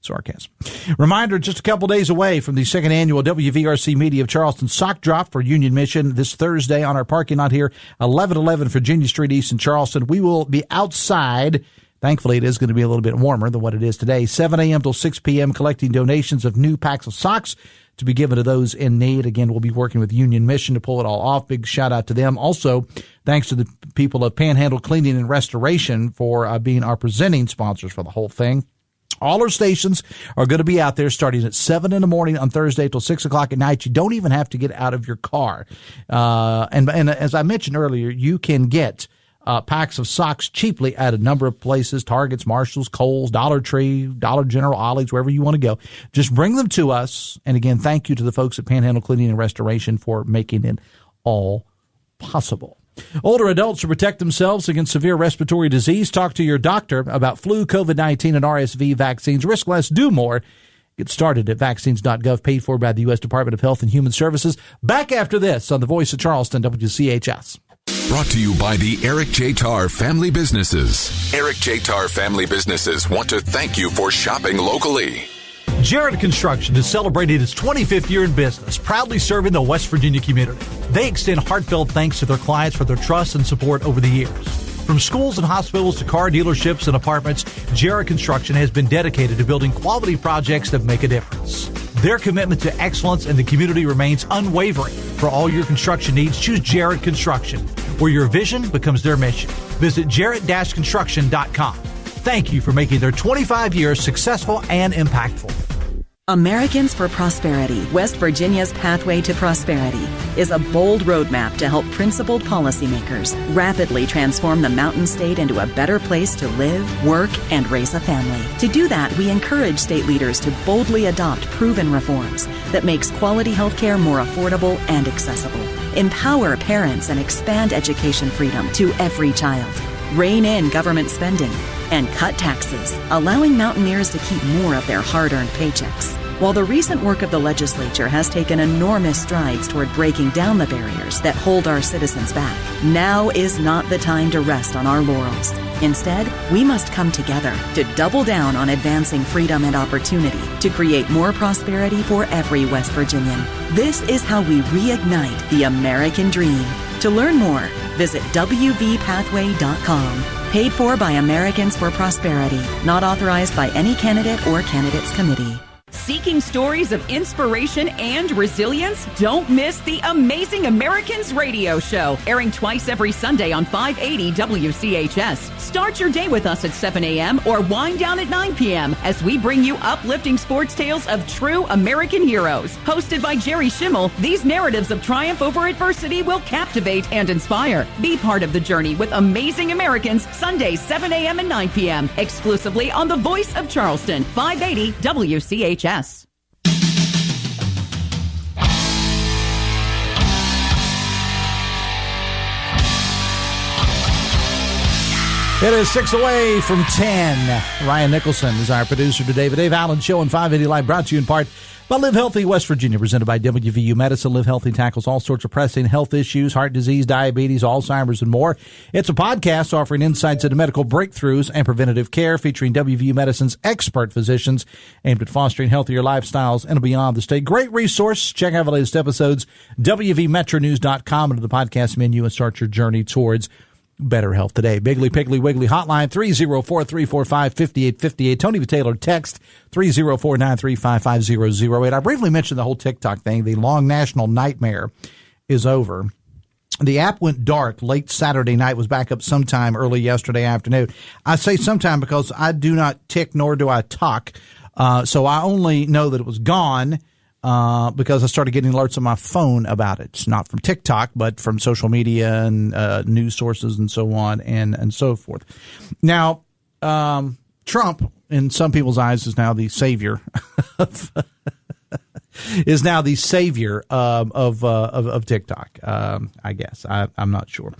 sarcasm. Reminder, just a couple days away from the second annual WVRC Media of Charleston sock drop for Union Mission this Thursday on our parking lot here, 1111 Virginia Street East in Charleston. We will be outside Thankfully, it is going to be a little bit warmer than what it is today. 7 a.m. till 6 p.m., collecting donations of new packs of socks to be given to those in need. Again, we'll be working with Union Mission to pull it all off. Big shout out to them. Also, thanks to the people of Panhandle Cleaning and Restoration for being our presenting sponsors for the whole thing. All our stations are going to be out there starting at 7 in the morning on Thursday till 6 o'clock at night. You don't even have to get out of your car. And as I mentioned earlier, you can get packs of socks cheaply at a number of places: Targets, Marshalls, Kohl's, Dollar Tree, Dollar General, Ollie's, wherever you want to go. Just bring them to us. And again, thank you to the folks at Panhandle Cleaning and Restoration for making it all possible. Older adults to protect themselves against severe respiratory disease. Talk to your doctor about flu, COVID-19, and RSV vaccines. Risk less, do more. Get started at vaccines.gov, paid for by the U.S. Department of Health and Human Services. Back after this on the Voice of Charleston, WCHS. Brought to you by the Eric J. Tarr Family Businesses. Eric J. Tarr Family Businesses want to thank you for shopping locally. Jarrett Construction is celebrating its 25th year in business, proudly serving the West Virginia community. They extend heartfelt thanks to their clients for their trust and support over the years. From schools and hospitals to car dealerships and apartments, Jarrett Construction has been dedicated to building quality projects that make a difference. Their commitment to excellence in the community remains unwavering. For all your construction needs, choose Jarrett Construction, where your vision becomes their mission. Visit jarrett-construction.com. Thank you for making their 25 years successful and impactful. Americans for Prosperity, West Virginia's Pathway to Prosperity, is a bold roadmap to help principled policymakers rapidly transform the Mountain State into a better place to live, work, and raise a family. To do that, we encourage state leaders to boldly adopt proven reforms that makes quality health care more affordable and accessible, empower parents, and expand education freedom to every child, rein in government spending, and cut taxes, allowing Mountaineers to keep more of their hard-earned paychecks. While the recent work of the legislature has taken enormous strides toward breaking down the barriers that hold our citizens back, now is not the time to rest on our laurels. Instead, we must come together to double down on advancing freedom and opportunity to create more prosperity for every West Virginian. This is how we reignite the American dream. To learn more, visit wvpathway.com. Paid for by Americans for Prosperity. Not authorized by any candidate or candidates committee. Seeking stories of inspiration and resilience? Don't miss the Amazing Americans radio show, airing twice every Sunday on 580 WCHS. Start your day with us at 7 a.m. or wind down at 9 p.m. as we bring you uplifting sports tales of true American heroes. Hosted by Jerry Schimmel, these narratives of triumph over adversity will captivate and inspire. Be part of the journey with Amazing Americans, Sundays 7 a.m. and 9 p.m. exclusively on the Voice of Charleston, 580 WCHS. It is 6 away from 10. Ryan Nicholson is our producer today. The Dave Allen Show on 580 Live, brought to you in part by Live Healthy West Virginia, presented by WVU Medicine. Live Healthy tackles all sorts of pressing health issues, heart disease, diabetes, Alzheimer's, and more. It's a podcast offering insights into medical breakthroughs and preventative care, featuring WVU Medicine's expert physicians aimed at fostering healthier lifestyles and beyond the state. Great resource. Check out the latest episodes, WVMetronews.com, into the podcast menu, and start your journey towards better health today. Biggly Piggly Wiggly hotline 304-345-5858. Tony Taylor text 304-935-5008. I briefly mentioned the whole TikTok thing. The long national nightmare is over. The app went dark late Saturday night, was back up sometime early yesterday afternoon. I say sometime because I do not tick nor do I talk. So I only know that it was gone because I started getting alerts on my phone about it. It's not from TikTok, but from social media and news sources and so on and so forth. Now, Trump, in some people's eyes, is now the savior of of TikTok. I guess I'm not sure.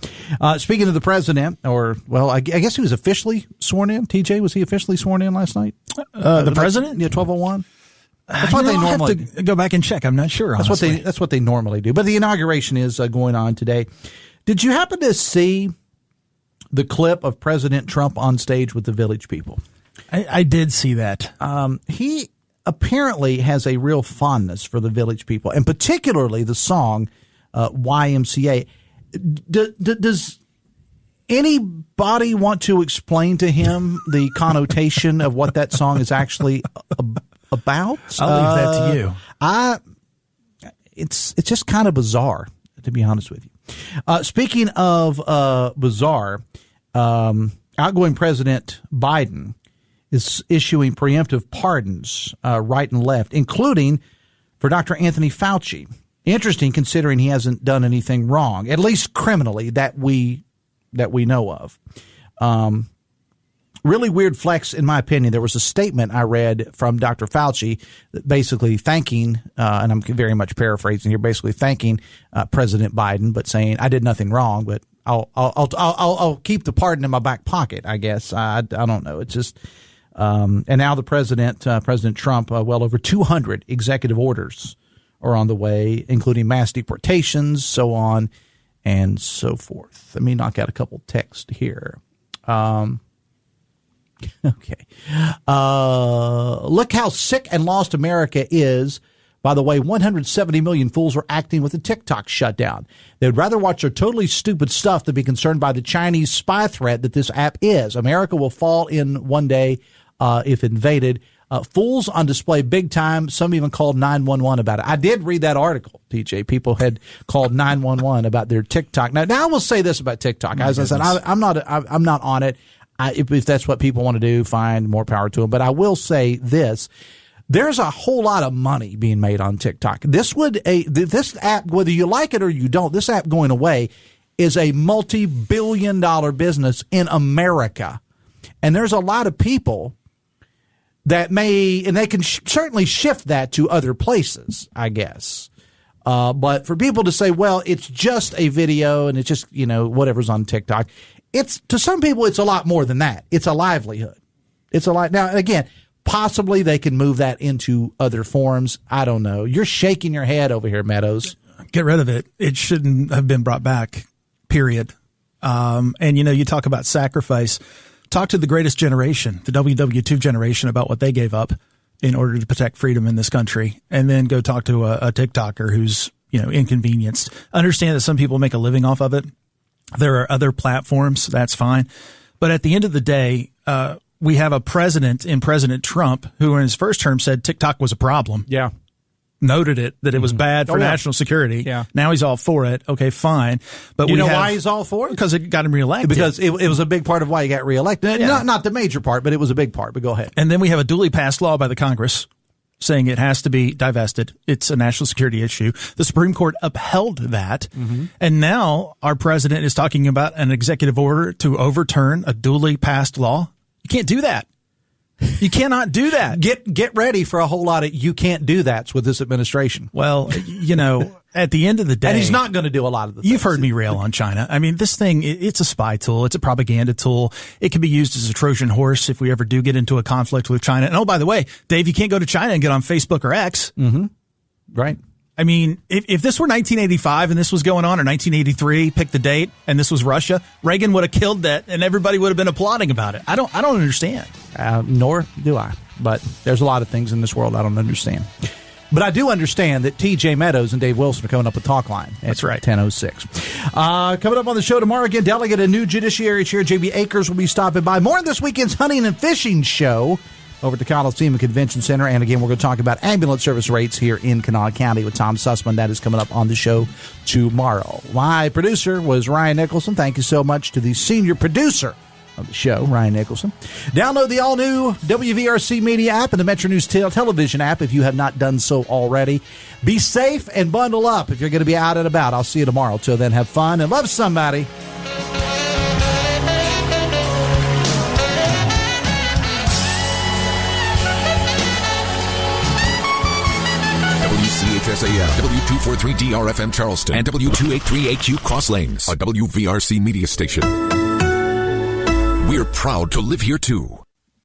Speaking of the president, I guess he was officially sworn in. TJ, was he officially sworn in last night? The president? Yeah, 12:01. That's what they normally have to go back and check. I'm not sure. Honestly. That's what they normally do. But the inauguration is going on today. Did you happen to see the clip of President Trump on stage with the Village People? I did see that. He apparently has a real fondness for the Village People, and particularly the song YMCA. Does Anybody want to explain to him the connotation of what that song is actually about? I'll leave that to you. It's just kind of bizarre, to be honest with you. Speaking of bizarre, outgoing President Biden is issuing preemptive pardons right and left, including for Dr. Anthony Fauci. Interesting, considering he hasn't done anything wrong, at least criminally, that we know of. Really weird flex, in my opinion. There was a statement I read from Dr. Fauci basically thanking, and I'm very much paraphrasing here, basically thanking President Biden, but saying I did nothing wrong, but I'll keep the pardon in my back pocket. I guess I don't know. It's just, and now the President Trump, well over 200 executive orders are on the way, including mass deportations, so on and so forth. Let me knock out a couple texts here. Okay. Look how sick and lost America is. By the way, 170 million fools are acting with the TikTok shutdown. They would rather watch their totally stupid stuff than be concerned by the Chinese spy threat that this app is. America will fall in one day if invaded. Fools on display big time. Some even called 911 about it. I did read that article, TJ. People had called 911 about their TikTok. Now I will say this about TikTok. As I said, I'm not on it. If that's what people want to do, fine, more power to them. But I will say this. There's a whole lot of money being made on TikTok. This app, whether you like it or you don't, this app going away is a multi-billion-dollar business in America. And there's a lot of people that and they can certainly shift that to other places, I guess. But for people to say, well, it's just a video and it's just, whatever's on TikTok. To some people, it's a lot more than that. It's a livelihood. Now, again, possibly they can move that into other forms. I don't know. You're shaking your head over here, Meadows. Get rid of it. It shouldn't have been brought back, period. And, you talk about sacrifice. Talk to the greatest generation, the WW2 generation, about what they gave up in order to protect freedom in this country. And then go talk to a TikToker who's, inconvenienced. Understand that some people make a living off of it. There are other platforms. That's fine. But at the end of the day, we have a president in President Trump who in his first term said TikTok was a problem. Yeah. Noted that it was bad for national security. Yeah. Now he's all for it. Okay, fine. But why he's all for it? Because it got him reelected. Because it was a big part of why he got reelected. Yeah. Not the major part, but it was a big part. But go ahead. And then we have a duly passed law by the Congress saying it has to be divested. It's a national security issue. The Supreme Court upheld that. Mm-hmm. And now our president is talking about an executive order to overturn a duly passed law. You can't do that. You cannot do that. Get ready for a whole lot of you can't do that's with this administration. Well, at the end of the day. And he's not going to do a lot of the things. You've heard me rail on China. I mean, this thing, it's a spy tool. It's a propaganda tool. It can be used as a Trojan horse if we ever do get into a conflict with China. And by the way, Dave, you can't go to China and get on Facebook or X. Mm-hmm. Right. I mean, if this were 1985 and this was going on, or 1983, pick the date, and this was Russia, Reagan would have killed that, and everybody would have been applauding about it. I don't understand. Nor do I. But there's a lot of things in this world I don't understand. But I do understand that TJ Meadows and Dave Wilson are coming up with Talk Line. That's right. 10:06. Coming up on the show tomorrow, again, Delegate and new Judiciary Chair J.B. Akers will be stopping by. More on this weekend's hunting and fishing show over at the Coliseum Convention Center. And again, we're going to talk about ambulance service rates here in Kanawha County with Tom Sussman. That is coming up on the show tomorrow. My producer was Ryan Nicholson. Thank you so much to the senior producer of the show, Ryan Nicholson. Download the all-new WVRC Media app and the Metro News television app if you have not done so already. Be safe and bundle up if you're going to be out and about. I'll see you tomorrow. Till then, have fun and love somebody. WCHS AM, W243DRFM Charleston, and W283AQ Cross Lanes, a WVRC media station. We're proud to live here too.